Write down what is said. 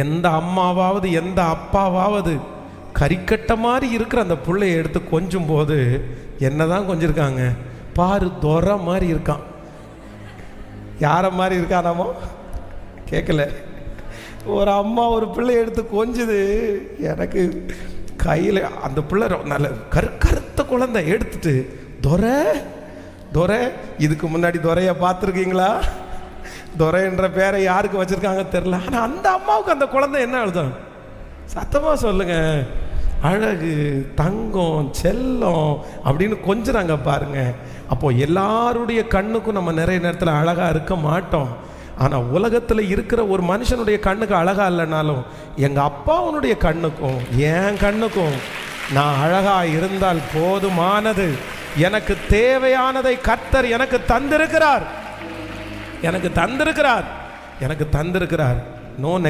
எந்த அம்மாவாவது எந்த அப்பாவாவது கறிக்கட்ட மாதிரி இருக்கிற அந்த பிள்ளைய எடுத்து கொஞ்சும் போது என்னதான் கொஞ்சிருக்காங்க பாரு, துரை மாதிரி இருக்கான். யார மாதிரி இருக்கானாமோ கேட்கல. ஒரு அம்மா ஒரு பிள்ளை எடுத்து கொஞ்சுது, எனக்கு கையில் அந்த பிள்ளை நல்ல கருத்த குழந்தை எடுத்துட்டு துரை. இதுக்கு முன்னாடி துரையை பார்த்துருக்கீங்களா? துரைன்ற பேரை யாருக்கு வச்சுருக்காங்க தெரில. ஆனால் அந்த அம்மாவுக்கு அந்த குழந்தை என்ன அழுதான்? சத்தமாக சொல்லுங்க. அழகு, தங்கம், செல்லம் அப்படின்னு கொஞ்சிறாங்க பாருங்க. அப்போது எல்லாருடைய கண்ணுக்கும் நம்ம நிறைய நேரத்தில் அழகாக இருக்க மாட்டோம். ஆனால் உலகத்தில் இருக்கிற ஒரு மனுஷனுடைய கண்ணுக்கு அழகா இல்லைனாலும் எங்கள் அப்பாவுனுடைய கண்ணுக்கும் என் கண்ணுக்கும் நான் அழகாக இருந்தால் போதுமானது. எனக்கு தேவையானதை கர்த்தர் எனக்கு தந்திருக்கிறார். நோ